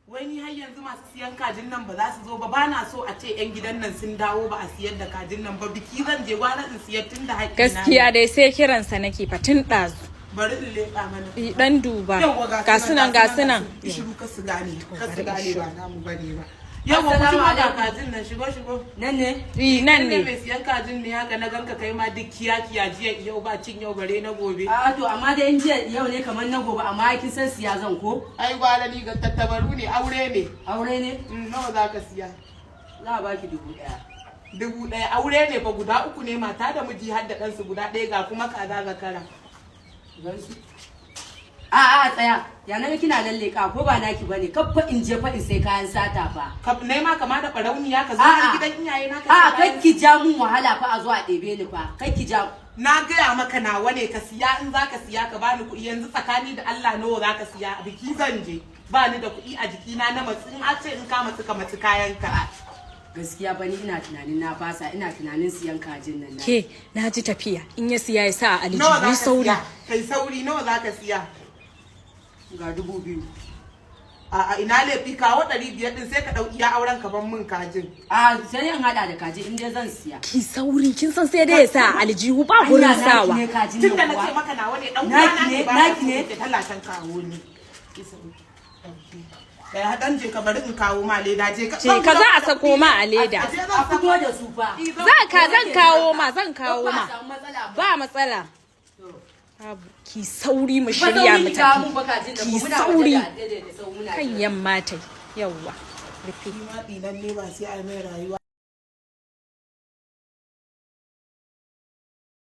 Wani har yanzu masu siyan kajin nan ba za su zo ba na so a ce yan gidan nan sun dawo ba a siyar da kajin nan ba biki zan je gwara in siyar tun da haƙƙi na gaskiya dai sai kiransa nake fatin ɗazu bari in leƙa mana dan duba ga sunan shiru ka su gane ba namu bane ba yawa ku shigo da kajin nan shigo nan ne nan ne mai siyan kajin ne haka na ganka kai ma duk kiya jiya yau ba cin yau bare na gobe a to amma da in jiya yau ne kamar na gobe amma kin san siya zan ko ai gwara ni ga tattabaru ne aure ne nawa za ka siya za a baki 1000 aure ne fa guda uku ne mata da miji har da ɗansu guda ɗaya ga kuma kaza ga kara a tsaya ya naga kina lalle ka ko ba naki bane kaffa in je fa in sai kayan sata fa nai ma kama da barauniya ka zo har gidan iyaye na ka a kai ki ja mun wahala fa a zo a ɗebe ni fa kai ki ja na gaya maka nawa ne ka siya in zaka siya ka bani kuɗi yanzu tsakani da Allah nawa zaka siya biki zan je ba ni da kuɗi a jikina na matsi in a ce in ka matsi ka matsi kayan ka gaskiya bani ina tunanin na fasa ina tunanin siyan kajin nan ke na ji tafiya in ya siya ya sa a aljihu sauri kai sauri nawa zaka siya ga 2000 a ina laifi kawo 500 din sai ka dau iya auren ka ban mun kajin a sai in hada da kaji in dai zan siya ki sauri kin san sai dai ya sa aljihu ba gurin sawa tunda nace maka nawa ne dan uwana ne naki ne talatan kawo ne kai hadan je ka bari in kawo ma leda je ka za a sako ma a leda a fito da su fa zan kawo ma ba matsala ki sauri mu shirya mu tafi ki sauri kan yamma tai yawa rufe ma dinan ne ba sai ai mai rayuwa